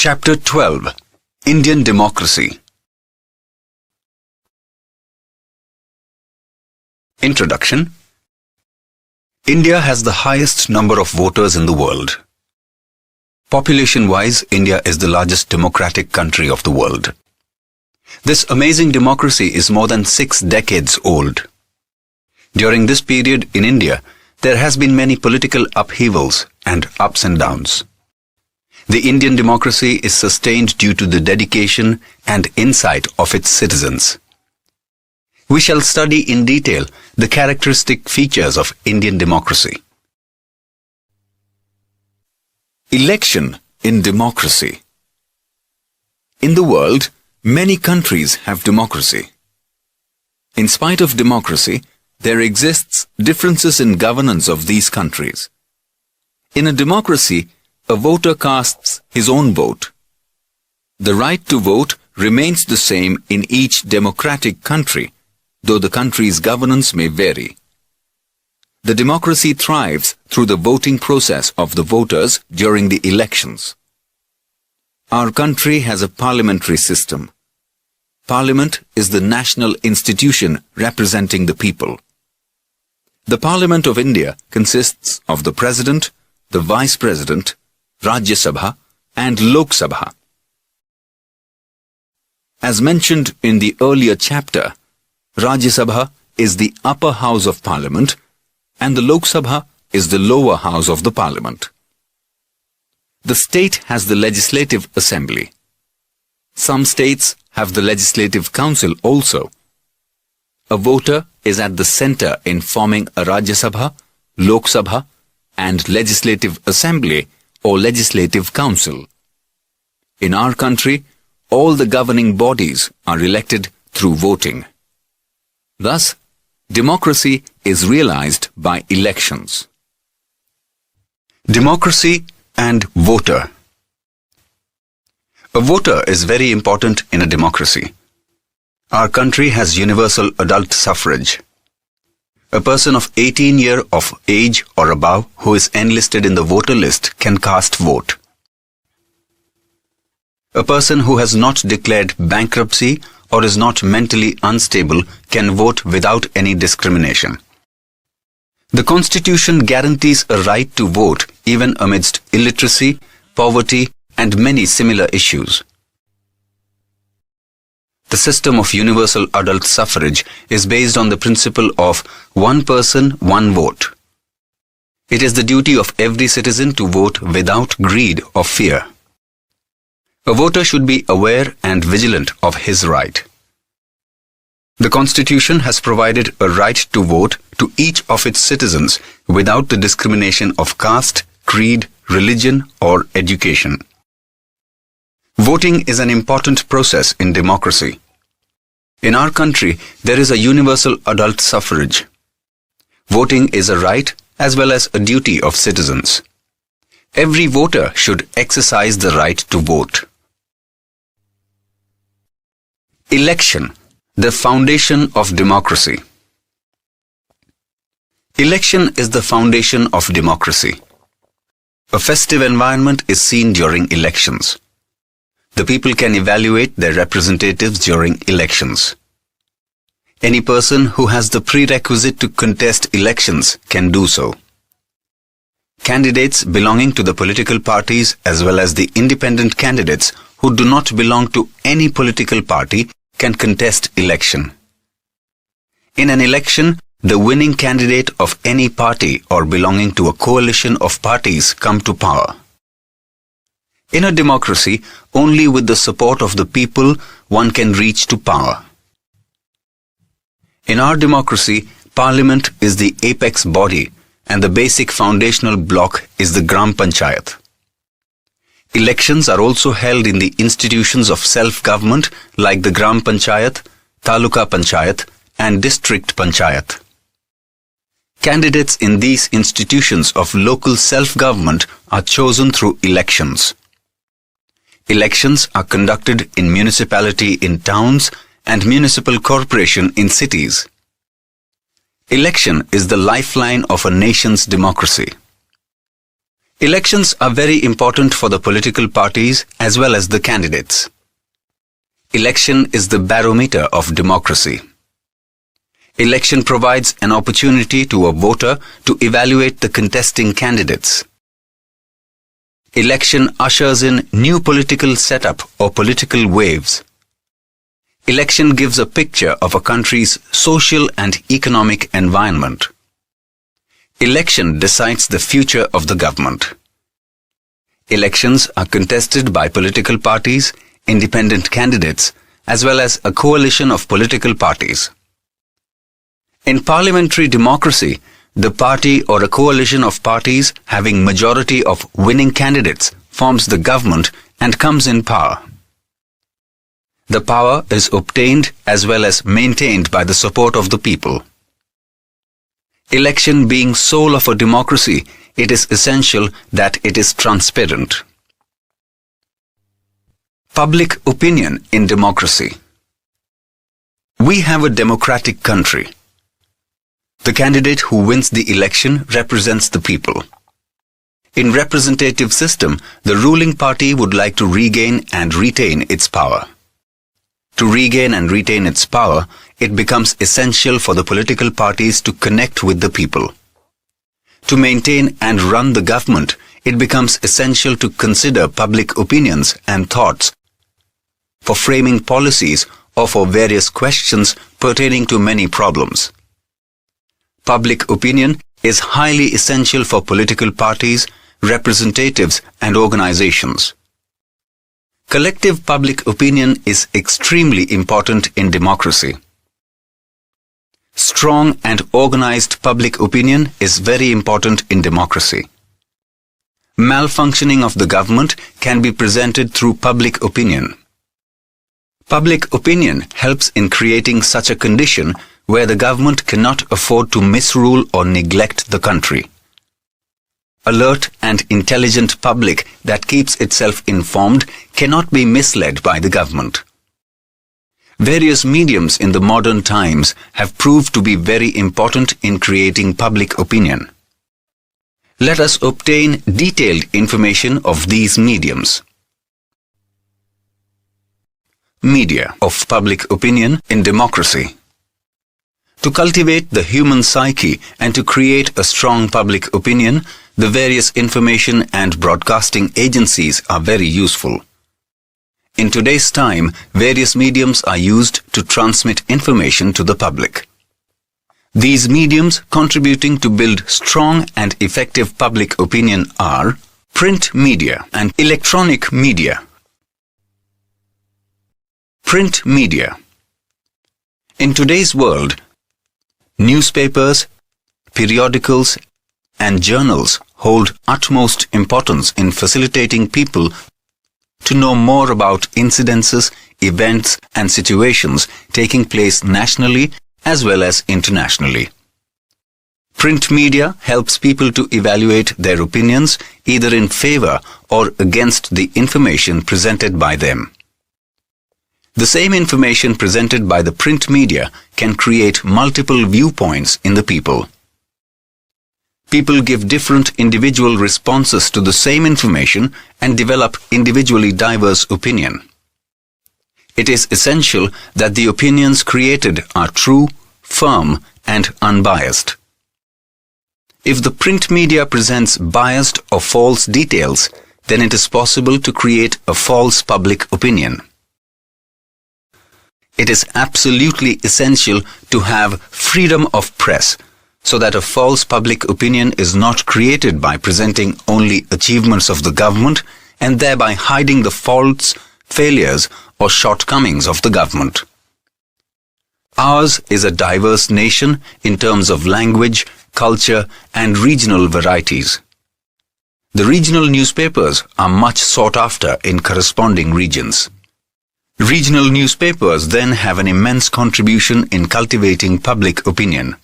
Chapter 12 Indian Democracy. Introduction. India has the highest number of voters in the world. Population-wise, India is the largest democratic country of the world. This amazing democracy is more than 6 decades old. During this period in India, there has been many political upheavals and ups and downs. The Indian democracy is sustained due to the dedication and insight of its citizens. We shall study in detail the characteristic features of Indian democracy. Election in democracy. In the world, many countries have democracy. In spite of democracy, there exists differences in governance of these countries. In a democracy, a voter casts his own vote. The right to vote remains the same in each democratic country, though the country's governance may vary. The democracy thrives through the voting process of the voters during the elections. Our country has a parliamentary system. Parliament is the national institution representing the people. The Parliament of India consists of the President, the Vice President, Rajya Sabha and Lok Sabha. As mentioned in the earlier chapter, Rajya Sabha is the upper house of Parliament and the Lok Sabha is the lower house of the Parliament. The state has the Legislative Assembly. Some states have the Legislative Council also. A voter is at the center in forming a Rajya Sabha, Lok Sabha and Legislative Assembly or Legislative Council. In our country, all the governing bodies are elected through voting. Thus, democracy is realized by elections. Democracy and voter. A voter is very important in a democracy. Our country has universal adult suffrage. A person of 18 years of age or above who is enlisted in the voter list can cast vote. A person who has not declared bankruptcy or is not mentally unstable can vote without any discrimination. The Constitution guarantees a right to vote even amidst illiteracy, poverty and many similar issues. The system of universal adult suffrage is based on the principle of one person, one vote. It is the duty of every citizen to vote without greed or fear. A voter should be aware and vigilant of his right. The Constitution has provided a right to vote to each of its citizens without the discrimination of caste, creed, religion or education. Voting is an important process in democracy. In our country, there is a universal adult suffrage. Voting is a right as well as a duty of citizens. Every voter should exercise the right to vote. Election, the foundation of democracy. Election is the foundation of democracy. A festive environment is seen during elections. The people can evaluate their representatives during elections. Any person who has the prerequisite to contest elections can do so. Candidates belonging to the political parties as well as the independent candidates who do not belong to any political party can contest election. In an election, the winning candidate of any party or belonging to a coalition of parties come to power. In a democracy, only with the support of the people one can reach to power. In our democracy, Parliament is the apex body and the basic foundational block is the Gram Panchayat. Elections are also held in the institutions of self-government like the Gram Panchayat, Taluka Panchayat and District Panchayat. Candidates in these institutions of local self-government are chosen through elections. Elections are conducted in municipality in towns and municipal corporation in cities. Election is the lifeline of a nation's democracy. Elections are very important for the political parties as well as the candidates. Election is the barometer of democracy. Election provides an opportunity to a voter to evaluate the contesting candidates. Election ushers in new political setup or political waves. Election gives a picture of a country's social and economic environment. Election decides the future of the government. Elections are contested by political parties, independent candidates, as well as a coalition of political parties. In parliamentary democracy, the party or a coalition of parties having majority of winning candidates forms the government and comes in power. The power is obtained as well as maintained by the support of the people. Election being soul of a democracy, it is essential that it is transparent. Public opinion in democracy. We have a democratic country. The candidate who wins the election represents the people. In representative system, the ruling party would like to regain and retain its power. To regain and retain its power, it becomes essential for the political parties to connect with the people. To maintain and run the government, it becomes essential to consider public opinions and thoughts for framing policies or for various questions pertaining to many problems. Public opinion is highly essential for political parties, representatives, and organizations. Collective public opinion is extremely important in democracy. Strong and organized public opinion is very important in democracy. Malfunctioning of the government can be presented through public opinion. Public opinion helps in creating such a condition where the government cannot afford to misrule or neglect the country. Alert and intelligent public that keeps itself informed cannot be misled by the government. Various mediums in the modern times have proved to be very important in creating public opinion. Let us obtain detailed information of these mediums. Media of public opinion in democracy. To cultivate the human psyche and to create a strong public opinion, the various information and broadcasting agencies are very useful. In today's time, various mediums are used to transmit information to the public. These mediums contributing to build strong and effective public opinion are print media and electronic media. Print media. In today's world, newspapers, periodicals, and journals hold utmost importance in facilitating people to know more about incidences, events, and situations taking place nationally as well as internationally. Print media helps people to evaluate their opinions either in favor or against the information presented by them. The same information presented by the print media can create multiple viewpoints in the people. People give different individual responses to the same information and develop individually diverse opinion. It is essential that the opinions created are true, firm, and unbiased. If the print media presents biased or false details, then it is possible to create a false public opinion. It is absolutely essential to have freedom of press so that a false public opinion is not created by presenting only achievements of the government and thereby hiding the faults, failures, or shortcomings of the government. Ours is a diverse nation in terms of language, culture, and regional varieties. The regional newspapers are much sought after in corresponding regions. Regional newspapers then have an immense contribution in cultivating public opinion.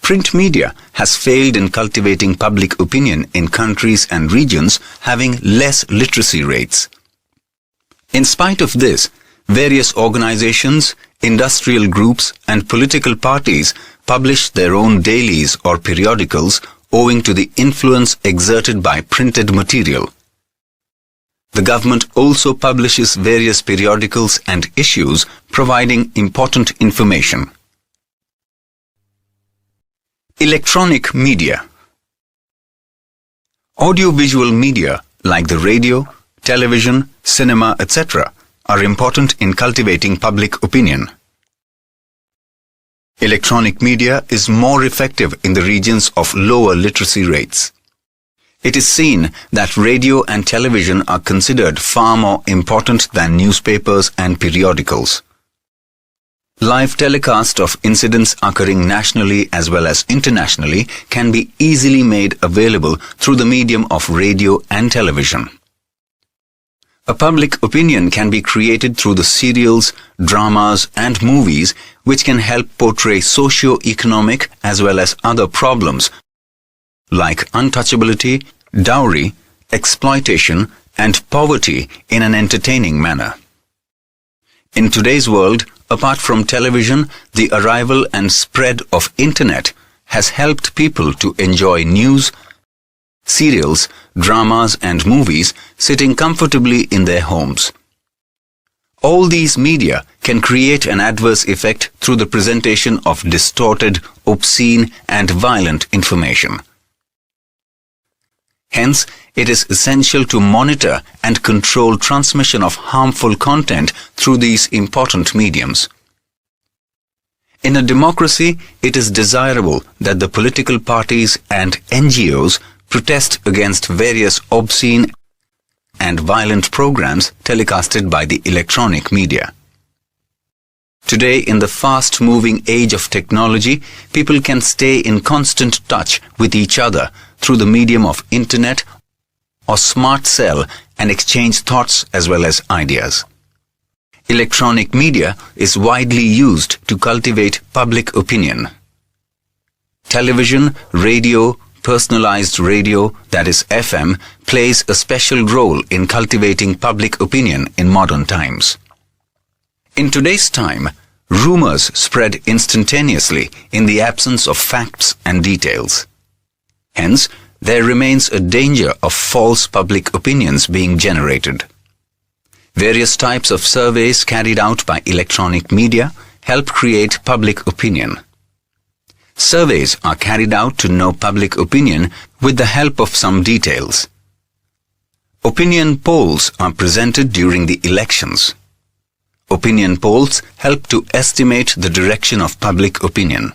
Print media has failed in cultivating public opinion in countries and regions having less literacy rates. In spite of this, various organizations, industrial groups, and political parties publish their own dailies or periodicals owing to the influence exerted by printed material. The government also publishes various periodicals and issues providing important information. Electronic media. Audiovisual media like the radio, television, cinema, etc. are important in cultivating public opinion. Electronic media is more effective in the regions of lower literacy rates. It is seen that radio and television are considered far more important than newspapers and periodicals. Live telecast of incidents occurring nationally as well as internationally can be easily made available through the medium of radio and television. A public opinion can be created through the serials, dramas and movies which can help portray socio-economic as well as other problems like untouchability, dowry, exploitation and poverty in an entertaining manner. In today's world, apart from television, the arrival and spread of internet has helped people to enjoy news, serials, dramas and movies sitting comfortably in their homes. All these media can create an adverse effect through the presentation of distorted, obscene and violent information. Hence, it is essential to monitor and control transmission of harmful content through these important mediums. In a democracy, it is desirable that the political parties and NGOs protest against various obscene and violent programs telecasted by the electronic media. Today, in the fast-moving age of technology, people can stay in constant touch with each other through the medium of internet or smart cell and exchange thoughts as well as ideas. Electronic media is widely used to cultivate public opinion. Television, radio, personalized radio, that is FM, plays a special role in cultivating public opinion in modern times. In today's time, rumors spread instantaneously in the absence of facts and details. Hence, there remains a danger of false public opinions being generated. Various types of surveys carried out by electronic media help create public opinion. Surveys are carried out to know public opinion with the help of some details. Opinion polls are presented during the elections. Opinion polls help to estimate the direction of public opinion.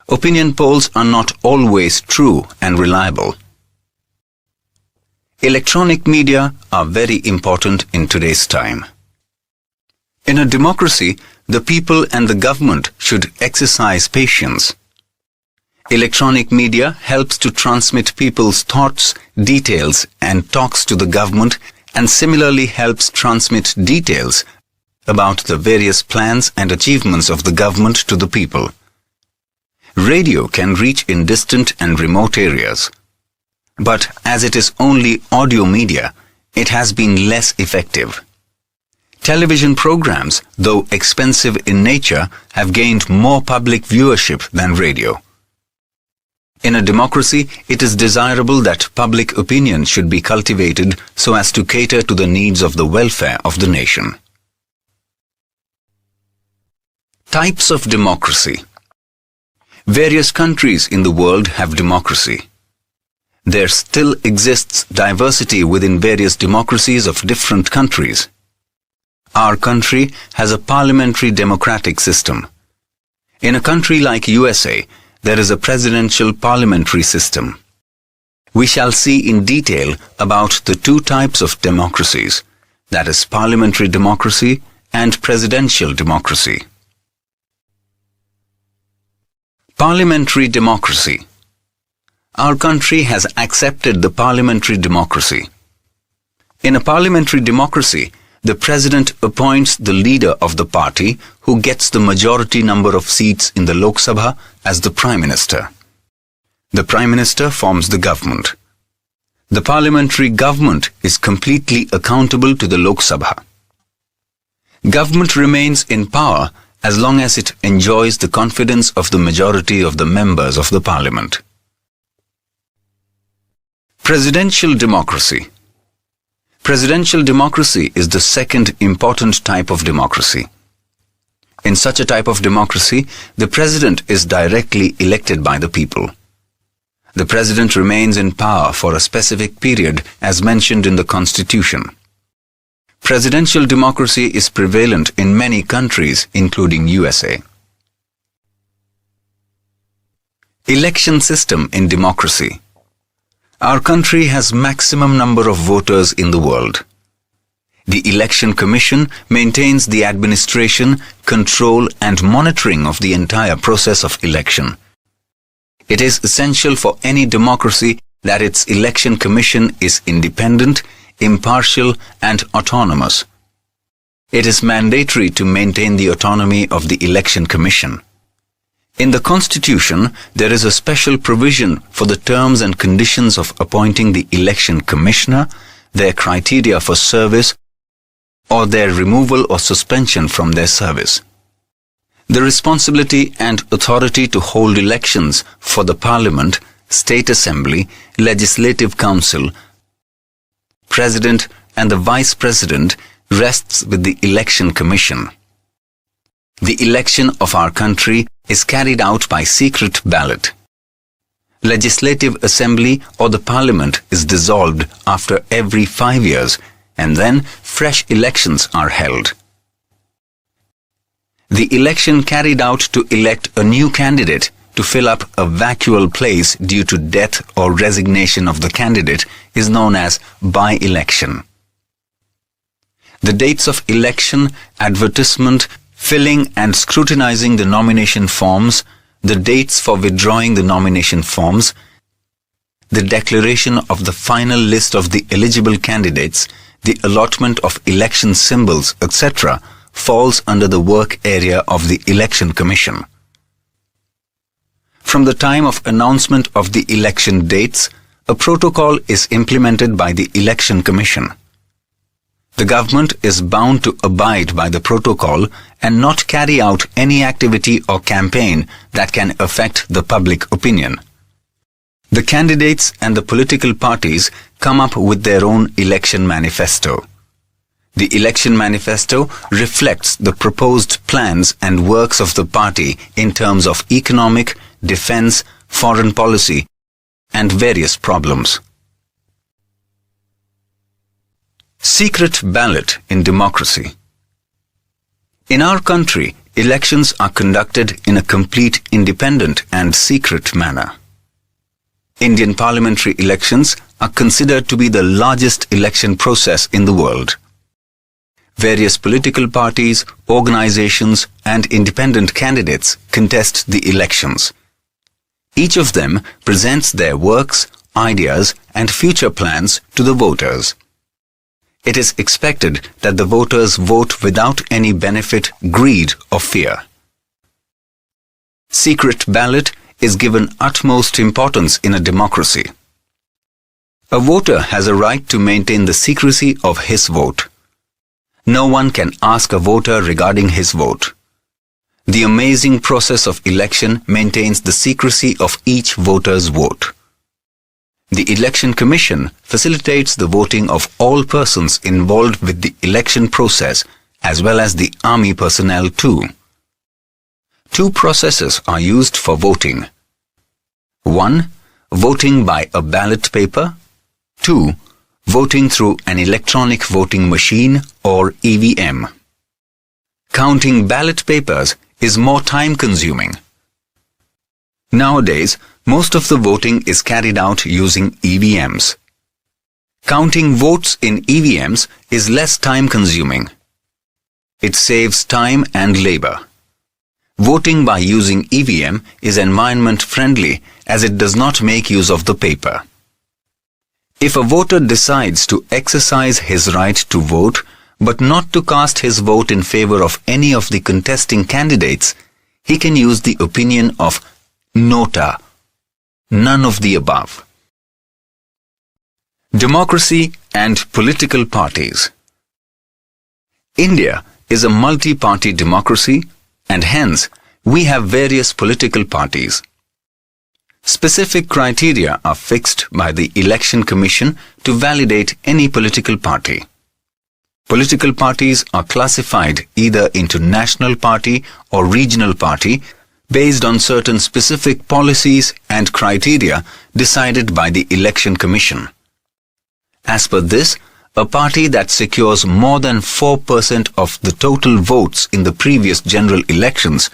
Opinion polls are not always true and reliable. Electronic media are very important in today's time. In a democracy, the people and the government should exercise patience. Electronic media helps to transmit people's thoughts, details, and talks to the government, and similarly helps transmit details about the various plans and achievements of the government to the people. Radio can reach in distant and remote areas. But as it is only audio media, it has been less effective. Television programs, though expensive in nature, have gained more public viewership than radio. In a democracy, it is desirable that public opinion should be cultivated so as to cater to the needs of the welfare of the nation. Types of democracy. Various countries in the world have democracy. There still exists diversity within various democracies of different countries. Our country has a parliamentary democratic system. In a country like USA, there is a presidential parliamentary system. We shall see in detail about the two types of democracies, that is parliamentary democracy and presidential democracy. Parliamentary democracy. Our country has accepted the parliamentary democracy. In a parliamentary democracy, the president appoints the leader of the party who gets the majority number of seats in the Lok Sabha as the Prime Minister. The Prime Minister forms the government. The parliamentary government is completely accountable to the Lok Sabha. Government remains in power as long as it enjoys the confidence of the majority of the members of the parliament. Presidential democracy. Presidential democracy is the second important type of democracy. In such a type of democracy, the president is directly elected by the people. The president remains in power for a specific period as mentioned in the Constitution. Presidential democracy is prevalent in many countries, including USA. Election system in democracy. Our country has maximum number of voters in the world. The Election Commission maintains the administration, control and monitoring of the entire process of election. It is essential for any democracy that its Election Commission is independent, impartial and autonomous. It is mandatory to maintain the autonomy of the Election Commission. In the Constitution, there is a special provision for the terms and conditions of appointing the Election Commissioner, their criteria for service, or their removal or suspension from their service. The responsibility and authority to hold elections for the Parliament, State Assembly, Legislative Council, President and the Vice President rests with the Election Commission. The election of our country is carried out by secret ballot. Legislative Assembly or the Parliament is dissolved after every 5 years and then fresh elections are held. The election carried out to elect a new candidate to fill up a vacuous place due to death or resignation of the candidate is known as by-election. The dates of election, advertisement, filling and scrutinizing the nomination forms, the dates for withdrawing the nomination forms, the declaration of the final list of the eligible candidates, the allotment of election symbols, etc., falls under the work area of the Election Commission. From the time of announcement of the election dates, a protocol is implemented by the Election Commission. The government is bound to abide by the protocol and not carry out any activity or campaign that can affect the public opinion. The candidates and the political parties come up with their own election manifesto. The election manifesto reflects the proposed plans and works of the party in terms of economic, defense, foreign policy, and various problems. Secret ballot in democracy. In our country, elections are conducted in a complete independent and secret manner. Indian parliamentary elections are considered to be the largest election process in the world. Various political parties, organizations, and independent candidates contest the elections. Each of them presents their works, ideas, and future plans to the voters. It is expected that the voters vote without any benefit, greed, or fear. Secret ballot is given utmost importance in a democracy. A voter has a right to maintain the secrecy of his vote. No one can ask a voter regarding his vote. The amazing process of election maintains the secrecy of each voter's vote. The Election Commission facilitates the voting of all persons involved with the election process as well as the army personnel too. Two processes are used for voting. 1. Voting by a ballot paper. 2. Voting through an electronic voting machine or EVM. Counting ballot papers is more time-consuming. Nowadays, most of the voting is carried out using EVMs. Counting votes in EVMs is less time-consuming. It saves time and labor. Voting by using EVM is environment-friendly as it does not make use of the paper. If a voter decides to exercise his right to vote but not to cast his vote in favor of any of the contesting candidates, he can use the opinion of nota, none of the above. Democracy and political parties. India is a multi-party democracy and hence we have various political parties. Specific criteria are fixed by the Election Commission to validate any political party. Political parties are classified either into national party or regional party based on certain specific policies and criteria decided by the Election Commission. As per this, a party that secures more than 4% of the total votes in the previous general elections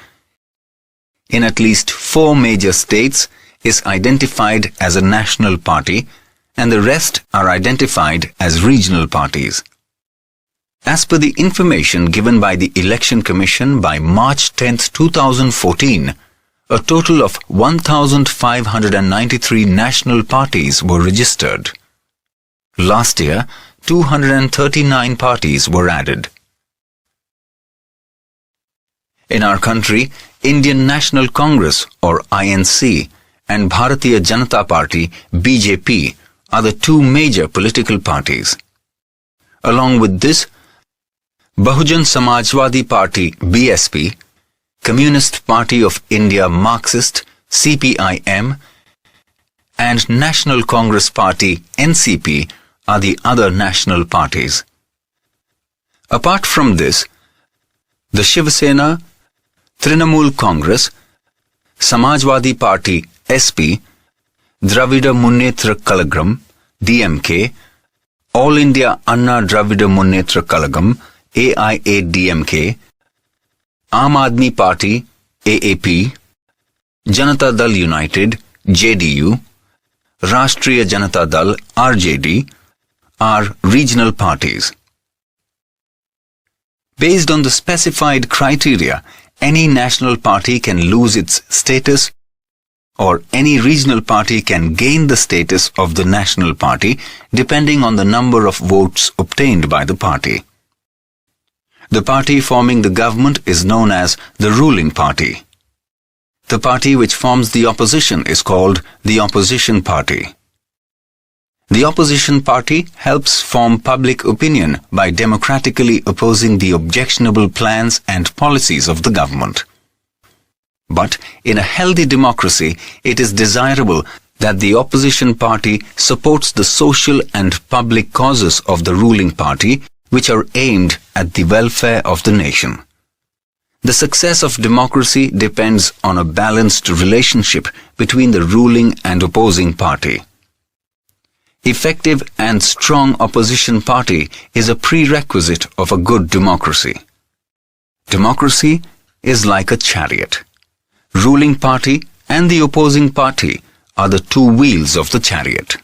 in at least 4 major states is identified as a national party, and the rest are identified as regional parties. As per the information given by the Election Commission by March 10, 2014, a total of 1,593 national parties were registered. Last year, 239 parties were added. In our country, Indian National Congress or INC and Bharatiya Janata Party BJP are the 2 major political parties. Along with this, Bahujan Samajwadi Party BSP, Communist Party of India Marxist CPIM and National Congress Party NCP are the other national parties. Apart from this, the Shiv Sena, Trinamool Congress, Samajwadi Party SP, Dravida Munnetra Kalagam DMK, All India Anna Dravida Munnetra Kalagam AIADMK, Aam Aadmi Party AAP, Janata Dal United JDU, Rashtriya Janata Dal RJD are regional parties. Based on the specified criteria, any national party can lose its status or any regional party can gain the status of the national party depending on the number of votes obtained by the party. The party forming the government is known as the ruling party. The party which forms the opposition is called the opposition party. The opposition party helps form public opinion by democratically opposing the objectionable plans and policies of the government. But in a healthy democracy, it is desirable that the opposition party supports the social and public causes of the ruling party, which are aimed at the welfare of the nation. The success of democracy depends on a balanced relationship between the ruling and opposing party. Effective and strong opposition party is a prerequisite of a good democracy. Democracy is like a chariot. Ruling party and the opposing party are the 2 wheels of the chariot.